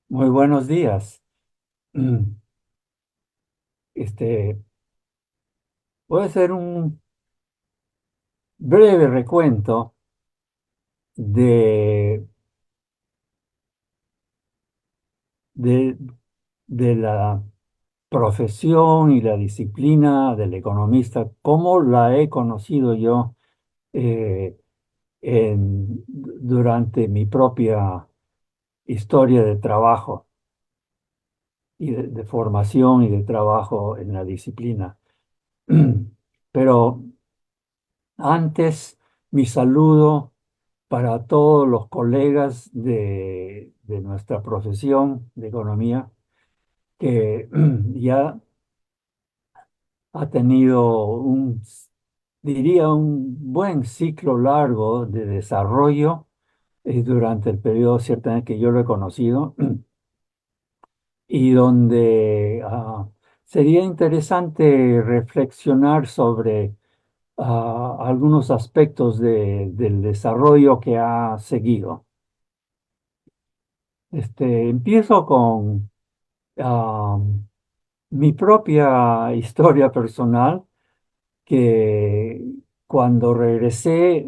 Muy buenos días. Mm, Este, Voy a hacer un breve recuento de, de, de la profesión y la disciplina del economista, cómo la he conocido yo eh, durante mi propia historia de trabajo y de formación y de trabajo en la disciplina. Pero antes, mi saludo para todos los colegas de nuestra profesión de economía, que ya ha tenido diría, un buen ciclo largo de desarrollo durante el periodo ciertamente que yo lo he conocido y donde sería interesante reflexionar sobre algunos aspectos del desarrollo que ha seguido. Empiezo con ah, mi propia historia personal, que cuando regresé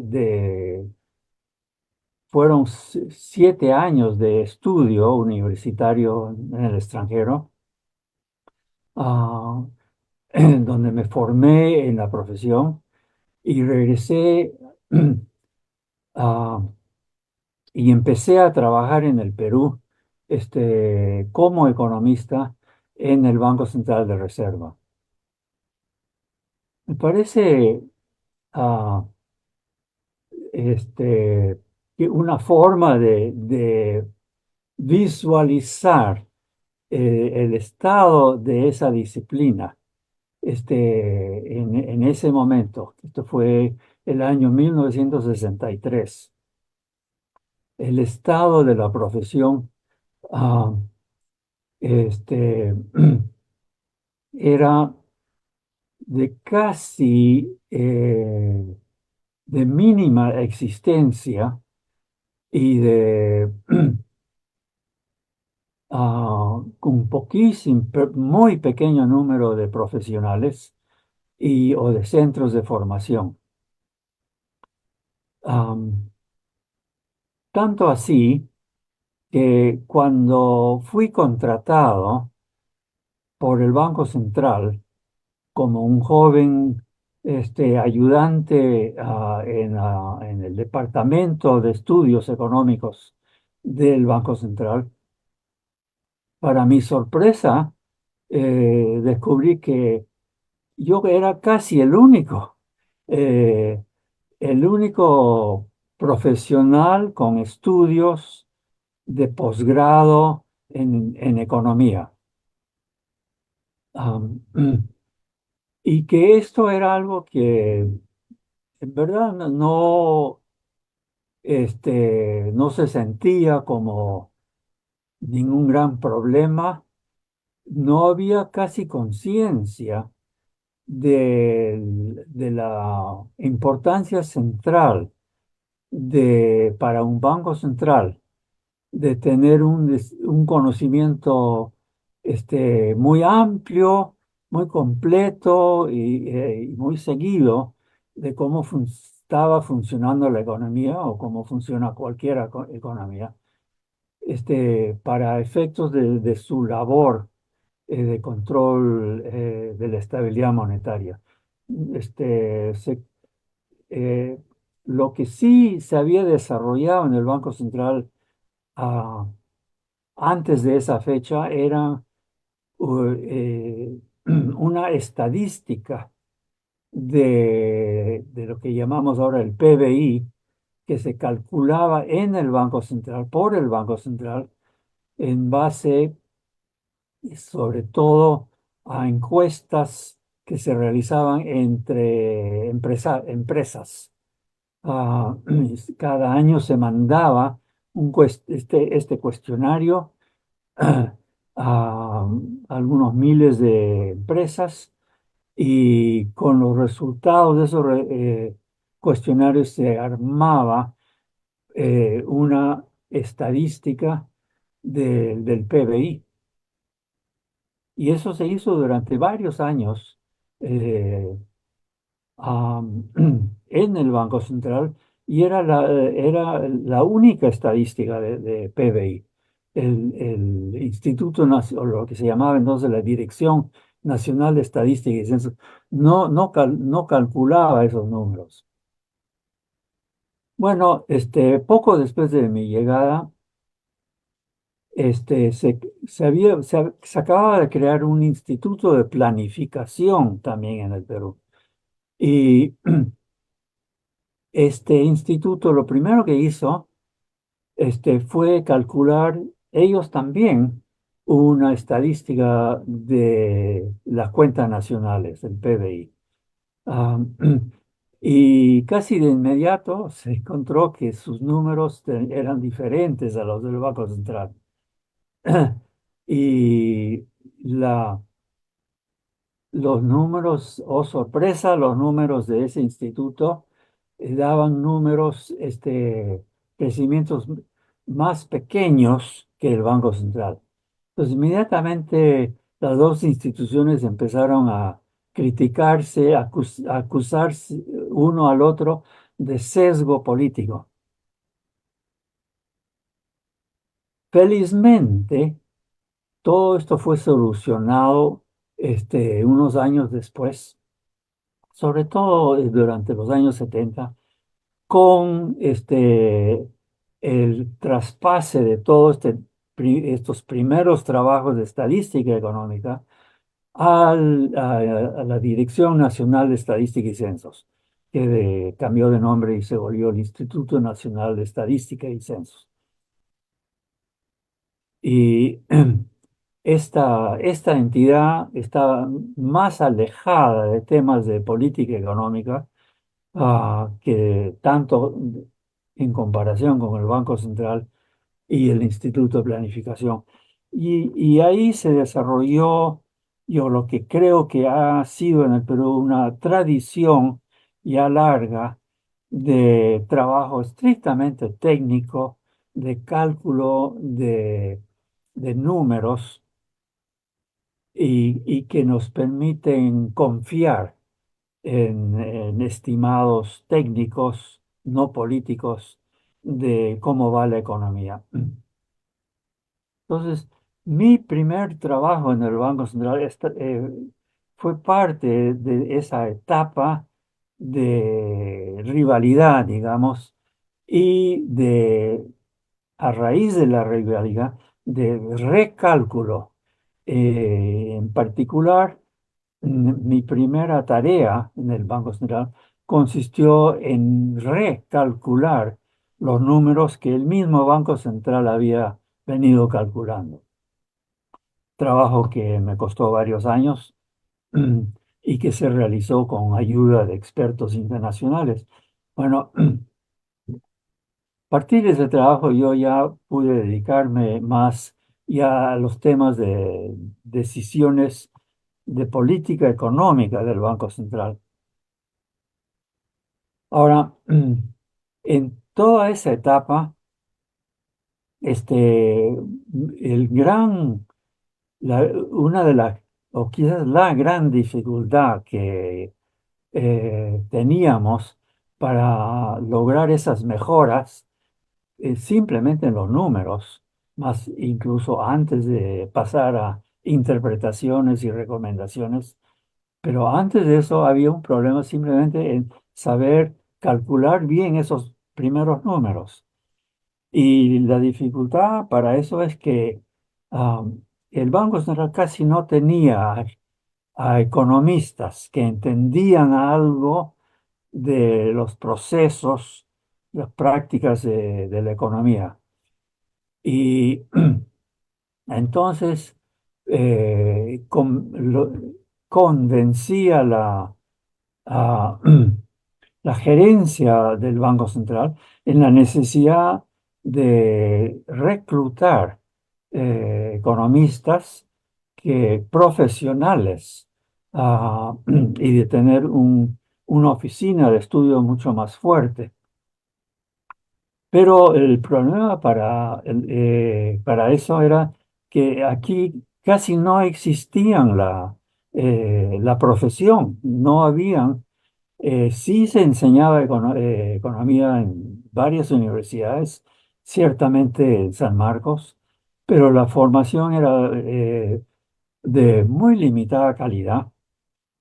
fueron 7 años de estudio universitario en el extranjero, ah, donde me formé en la profesión y regresé ah, y empecé a trabajar en el Perú, como economista en el Banco Central de Reserva. Me parece ah, que una forma de visualizar el estado de esa disciplina en ese momento. Esto fue el año 1963. El estado de la profesión ah, este, era de casi de mínima existencia y de un poquísimo, muy pequeño número de profesionales o de centros de formación. Am, Tanto así que cuando fui contratado por el Banco Central como un joven ayudante en el Departamento de Estudios Económicos del Banco Central, para mi sorpresa, descubrí que yo era casi eh, el único profesional con estudios de posgrado en economía. Am, y que esto era algo que en verdad no se sentía como ningún gran problema. No había casi conciencia de la importancia central para un banco central de tener un conocimiento muy amplio, muy completo y muy seguido de cómo estaba funcionando la economía o cómo funciona cualquier economía, para efectos de su labor de control de la estabilidad monetaria. Este, se- eh, lo que sí se había desarrollado en el Banco Central ah, antes de esa fecha era una estadística de lo que llamamos ahora el PBI, que se calculaba en el Banco Central, por el Banco Central, en base sobre todo a encuestas que se realizaban entre empresas. Ah, Cada año se mandaba este cuestionario a algunos miles de empresas y con los resultados de esos cuestionarios se armaba una estadística del PBI. Y eso se hizo durante varios años eh, am, en el Banco Central y era la única estadística de PBI. El Instituto Nacional, o lo que se llamaba entonces la Dirección Nacional de Estadística y Censos, no calculaba esos números. Bueno, poco después de mi llegada, se acababa de crear un instituto de planificación también en el Perú. Y este instituto lo primero que hizo fue calcular ellos también una estadística de las cuentas nacionales, el PBI. Ah, y casi de inmediato se encontró que sus números eran diferentes a los del Banco Central. Y la, los números, oh sorpresa, los números de ese instituto daban números, crecimientos más pequeños que el Banco Central. Entonces, inmediatamente las dos instituciones empezaron a criticarse, a acusarse uno al otro de sesgo político. Felizmente, todo esto fue solucionado, unos años después, sobre todo durante los años 70, con el traspase de todos estos primeros trabajos de estadística económica a la Dirección Nacional de Estadística y Censos, que cambió de nombre y se volvió el Instituto Nacional de Estadística y Censos. Y esta entidad está más alejada de temas de política económica, que tanto en comparación con el Banco Central y el Instituto de Planificación. Y ahí se desarrolló, yo lo que creo que ha sido en el Perú una tradición ya larga de trabajo estrictamente técnico, de cálculo de números y que nos permiten confiar en estimados técnicos, no políticos, de cómo va la economía. Entonces, mi primer trabajo en el Banco Central fue parte de esa etapa de rivalidad, digamos, y a raíz de la rivalidad, de recálculo. En particular, mi primera tarea en el Banco Central consistió en recalcular los números que el mismo Banco Central había venido calculando. Trabajo que me costó varios años y que se realizó con ayuda de expertos internacionales. Bueno, a partir de ese trabajo yo ya pude dedicarme más ya a los temas de decisiones de política económica del Banco Central. Ahora, en toda esa etapa, el gran, una de las, o quizás la gran dificultad que teníamos para lograr esas mejoras, simplemente en los números, más incluso antes de pasar a interpretaciones y recomendaciones. Pero antes de eso había un problema simplemente en saber calcular bien esos primeros números. Y la dificultad para eso es que el Banco Central casi no tenía a economistas que entendían algo de los procesos, las prácticas de la economía. Y entonces convencía a la gerencia del Banco Central en la necesidad de reclutar economistas profesionales, y de tener una oficina de estudio mucho más fuerte. Pero el problema para eso era que aquí casi no existían la profesión, no habían. Sí se enseñaba economía en varias universidades, ciertamente en San Marcos, pero la formación era de muy limitada calidad.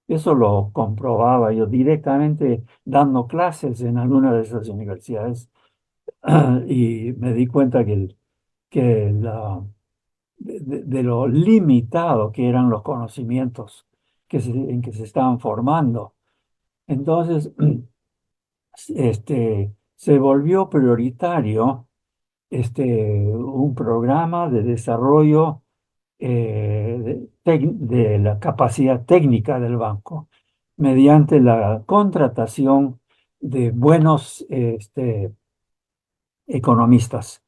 Eso lo comprobaba yo directamente dando clases en alguna de esas universidades y me di cuenta de lo limitado que eran los conocimientos en que se estaban formando. Entonces, se volvió prioritario un programa de desarrollo de la capacidad técnica del banco mediante la contratación de buenos economistas.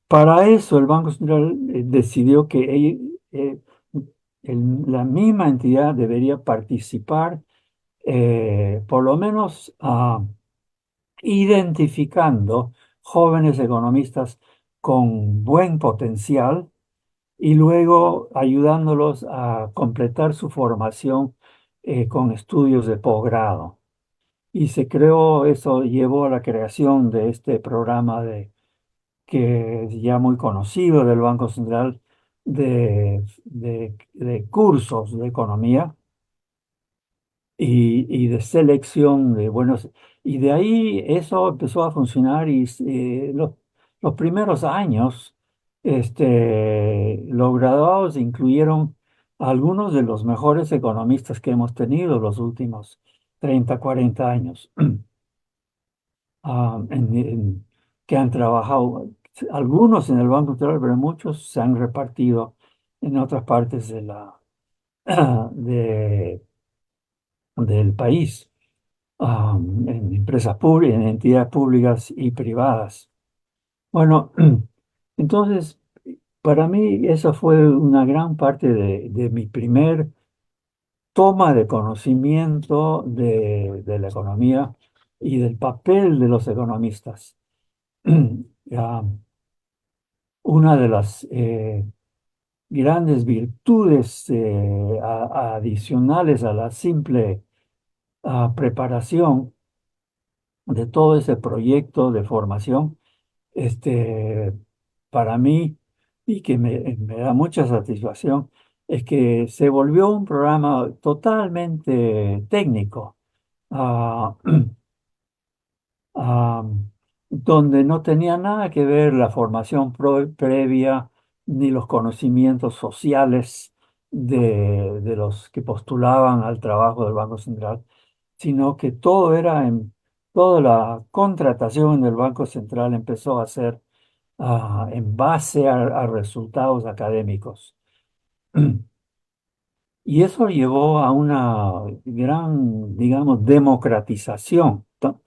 Para eso el Banco Central decidió que la misma entidad debería participar por lo menos identificando jóvenes economistas con buen potencial y luego ayudándolos a completar su formación con estudios de posgrado. Y se creó, eso llevó a la creación de este programa que es ya muy conocido del Banco Central de cursos de economía y de selección de buenos. Y de ahí eso empezó a funcionar y los primeros años los graduados incluyeron a algunos de los mejores economistas que hemos tenido los últimos 30 40 años, que han trabajado, algunos en el Banco Central, pero muchos se han repartido en otras partes de, del país. En empresas públicas, en entidades públicas y privadas. Bueno, entonces, para mí eso fue una gran parte de mi primer toma de conocimiento de la economía y del papel de los economistas. Ah, una de las grandes virtudes adicionales a la simple preparación de todo ese proyecto de formación, este, para mí, y que me da mucha satisfacción, es que se volvió un programa totalmente técnico, ah, ah, donde no tenía nada que ver la formación previa ni los conocimientos sociales de los que postulaban al trabajo del Banco Central, sino que toda la contratación del Banco Central empezó a ser en base a resultados académicos. Y eso llevó a una gran, digamos, democratización, ¿no?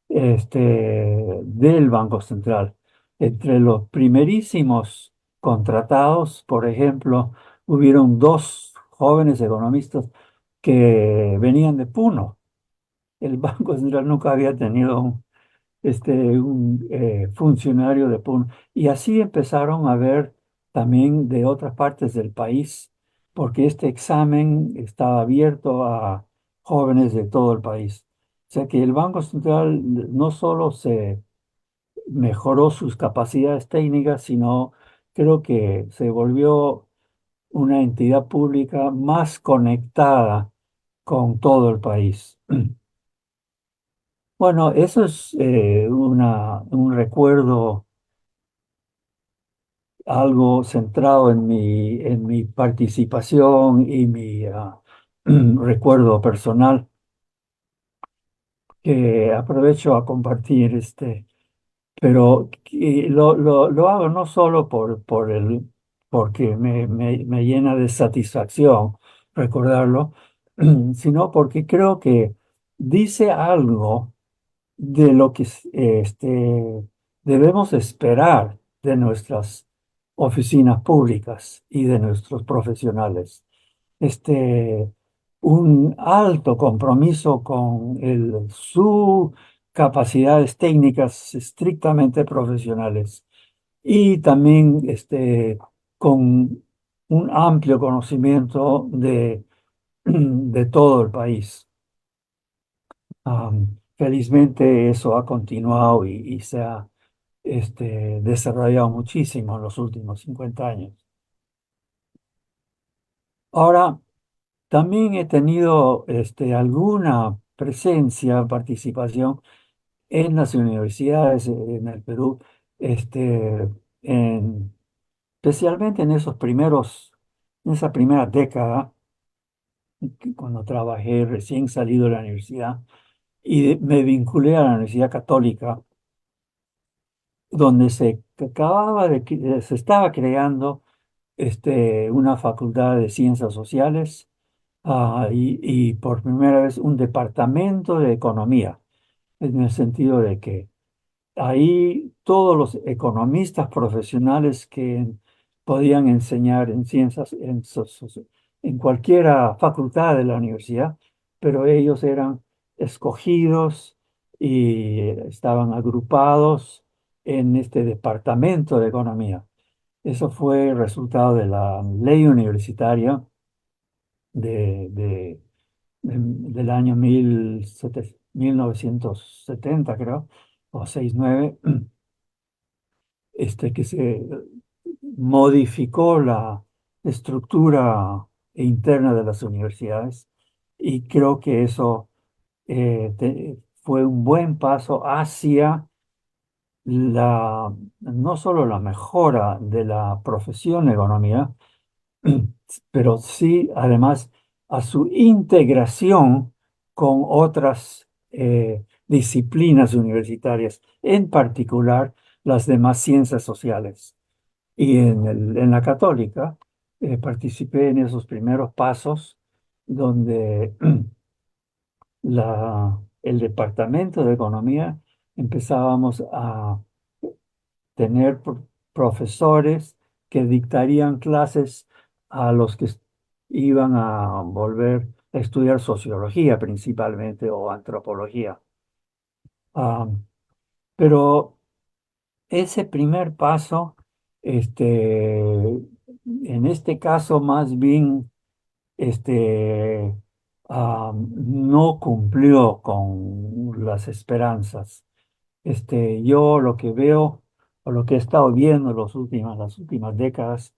Del Banco Central. Entre los primerísimos contratados, por ejemplo, hubieron dos jóvenes economistas que venían de Puno. El Banco Central nunca había tenido un funcionario de Puno. Y así empezaron a ver también de otras partes del país, porque este examen estaba abierto a jóvenes de todo el país. O sea que el Banco Central no solo se mejoró sus capacidades técnicas, sino creo que se volvió una entidad pública más conectada con todo el país. Bueno, eso es un recuerdo algo centrado en mi participación y mi recuerdo personal que aprovecho a compartir, pero lo hago no solo porque me llena de satisfacción recordarlo, sino porque creo que dice algo de lo que debemos esperar de nuestras oficinas públicas y de nuestros profesionales. Este, un alto compromiso con su capacidades técnicas estrictamente profesionales y también con un amplio conocimiento de todo el país. Felizmente eso ha continuado y se ha desarrollado muchísimo en los últimos 50 años. Ahora, también he tenido alguna presencia, participación en las universidades en el Perú, este, en- especialmente en en esa primera década, cuando trabajé recién salido de la universidad, y me vinculé a la Universidad Católica, donde se estaba creando una facultad de ciencias sociales, y por primera vez un departamento de economía, en el sentido de que ahí todos los economistas profesionales que podían enseñar en ciencias, en cualquier facultad de la universidad, pero ellos eran escogidos y estaban agrupados en este departamento de economía. Eso fue resultado de la ley universitaria del año 1970, creo, o 69, que se modificó la estructura interna de las universidades, y creo que eso fue un buen paso hacia no solo la mejora de la profesión de economía, pero sí, además, a su integración con otras disciplinas universitarias, en particular las demás ciencias sociales. Y en la católica participé en esos primeros pasos donde el departamento de economía empezábamos a tener profesores que dictarían clases a los que iban a volver a estudiar sociología principalmente, o antropología. Ah, pero ese primer paso, en este caso más bien, no cumplió con las esperanzas. Yo lo que veo, o lo que he estado viendo las últimas décadas,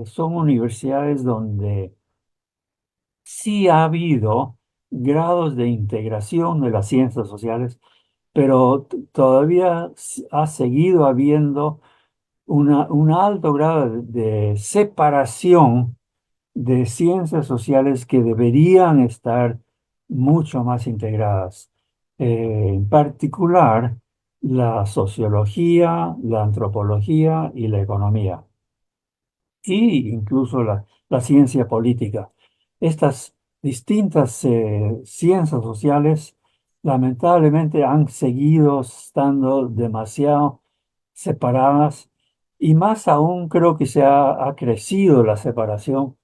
son universidades donde sí ha habido grados de integración de las ciencias sociales, pero todavía ha seguido habiendo un alto grado de separación de ciencias sociales que deberían estar mucho más integradas. En particular, la sociología, la antropología y la economía, y incluso la ciencia política. Estas distintas ciencias sociales lamentablemente han seguido estando demasiado separadas, y más aún creo que ha crecido la separación,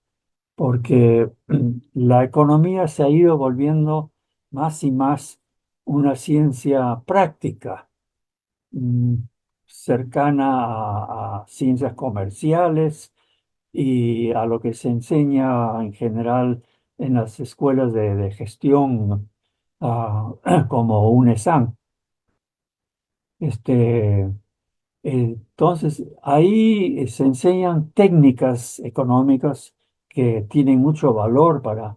porque la economía se ha ido volviendo más y más una ciencia práctica, mm, cercana a ciencias comerciales y a lo que se enseña en general en las escuelas de gestión, como UNESAM. Este, entonces, ahí se enseñan técnicas económicas que tienen mucho valor para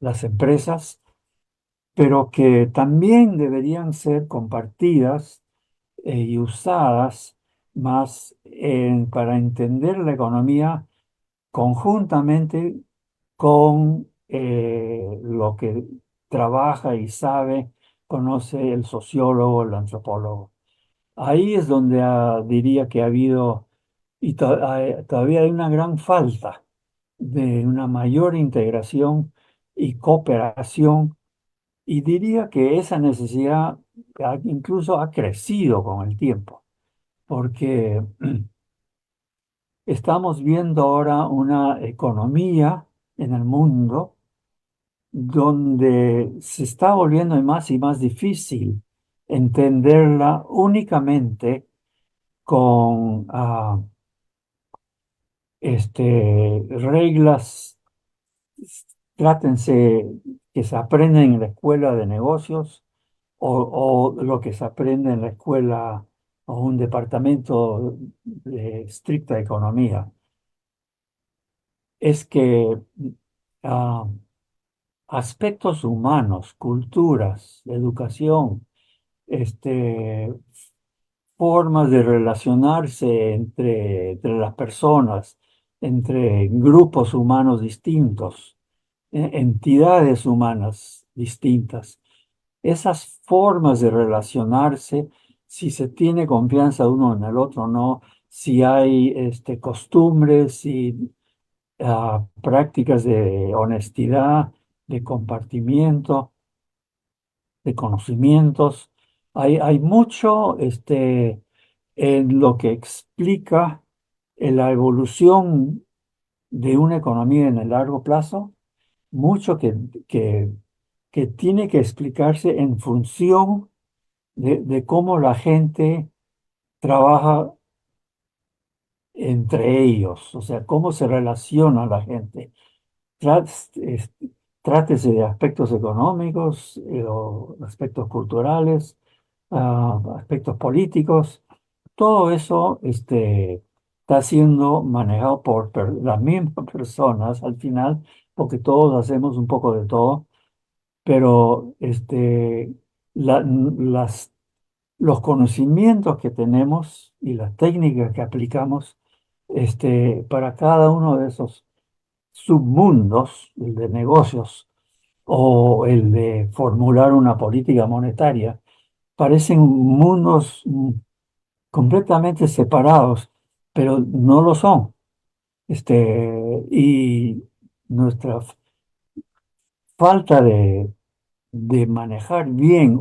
las empresas, pero que también deberían ser compartidas y usadas más para entender la economía conjuntamente con lo que trabaja y sabe, conoce el sociólogo, el antropólogo. Ahí es donde diría que ha habido, y todavía hay una gran falta de una mayor integración y cooperación, y diría que esa necesidad incluso ha crecido con el tiempo, porque estamos viendo ahora una economía en el mundo donde se está volviendo más y más difícil entenderla únicamente con reglas, trátense que se aprenden en la escuela de negocios o lo que se aprende en la escuela o un departamento de estricta economía. Es que ah, aspectos humanos, culturas, educación, este, formas de relacionarse entre las personas, entre grupos humanos distintos, entidades humanas distintas. Esas formas de relacionarse, si se tiene confianza uno en el otro o no, si hay costumbres, si prácticas de honestidad, de compartimiento, de conocimientos. Hay mucho en lo que explica la evolución de una economía en el largo plazo, mucho que, que tiene que explicarse en función de cómo la gente trabaja entre ellos, o sea, cómo se relaciona la gente. Trats- es- Trátese de aspectos económicos, o aspectos culturales, aspectos políticos, todo eso está siendo manejado por las mismas personas al final, porque todos hacemos un poco de todo, pero los conocimientos que tenemos y las técnicas que aplicamos para cada uno de esos submundos, el de negocios o el de formular una política monetaria, parecen mundos completamente separados, pero no lo son. Y nuestra falta de manejar bien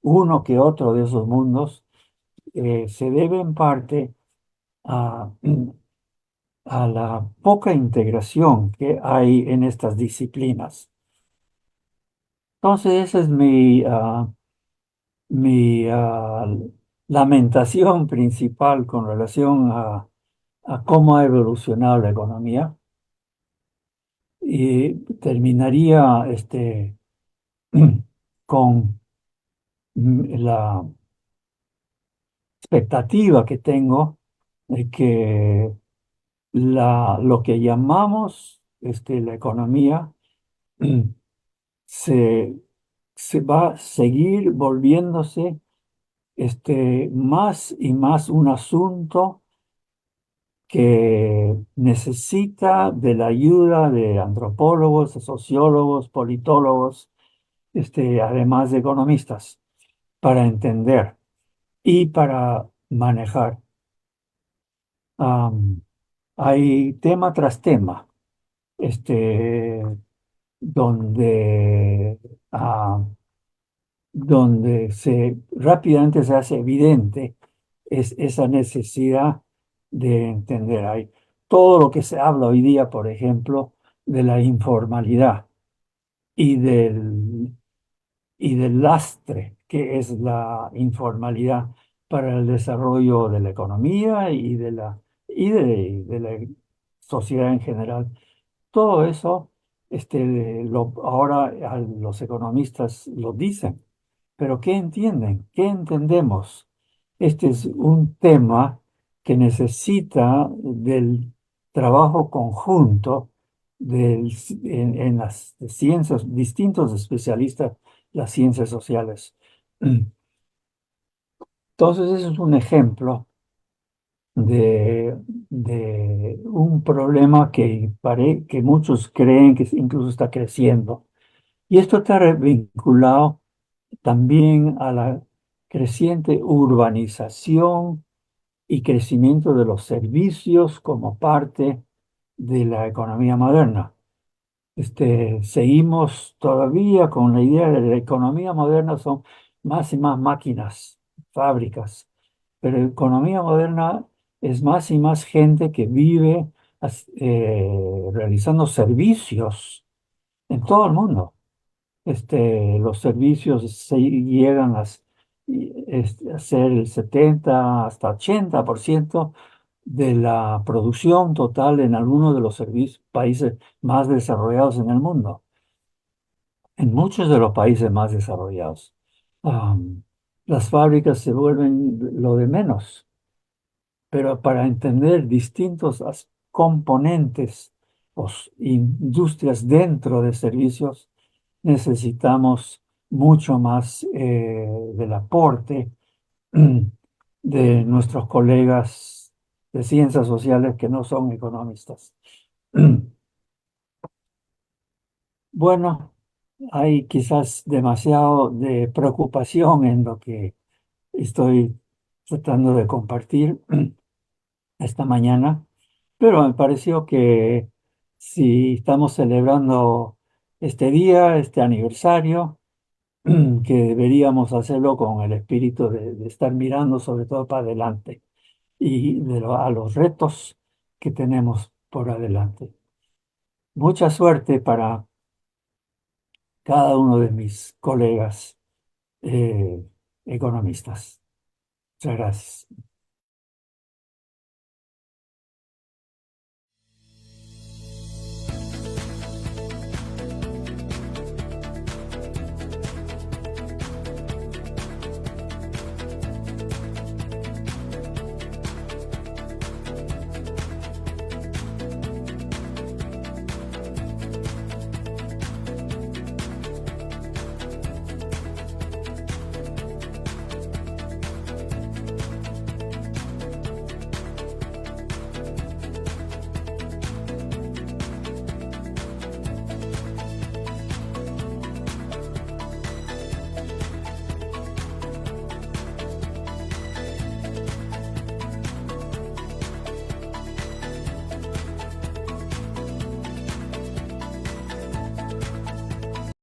uno que otro de esos mundos se debe en parte a, a la poca integración que hay en estas disciplinas. Entonces, esa es mi lamentación principal con relación a cómo ha evolucionado la economía. Y terminaría con la expectativa que tengo de que lo que llamamos la economía se, se va a seguir volviéndose más y más un asunto que necesita de la ayuda de antropólogos, de sociólogos, politólogos, además de economistas, para entender y para manejar. Am, Hay tema tras tema, este, donde, ah, donde rápidamente se hace evidente esa necesidad de entender. Hay todo lo que se habla hoy día, por ejemplo, de la informalidad y del lastre que es la informalidad para el desarrollo de la economía y de la sociedad en general. Todo eso, ahora los economistas lo dicen, pero ¿qué entienden? ¿Qué entendemos? Este es un tema que necesita del trabajo conjunto en las ciencias, distintos especialistas, las ciencias sociales. Entonces, ese es un ejemplo de un problema que muchos creen que incluso está creciendo. Y esto está vinculado también a la creciente urbanización y crecimiento de los servicios como parte de la economía moderna. Seguimos todavía con la idea de la economía moderna son más y más máquinas, fábricas, pero la economía moderna es más y más gente que vive realizando servicios en todo el mundo. Los servicios llegan a ser el 70 hasta 80% de la producción total en algunos de los países más desarrollados en el mundo, en muchos de los países más desarrollados. Am, las fábricas se vuelven lo de menos, pero para entender distintos componentes o industrias dentro de servicios, necesitamos mucho más del aporte de nuestros colegas de ciencias sociales que no son economistas. Bueno, hay quizás demasiado de preocupación en lo que estoy tratando de compartir esta mañana, pero me pareció que si estamos celebrando este día, este aniversario, que deberíamos hacerlo con el espíritu de estar mirando sobre todo para adelante y a los retos que tenemos por adelante. Mucha suerte para cada uno de mis colegas eh, economistas. Muchas gracias.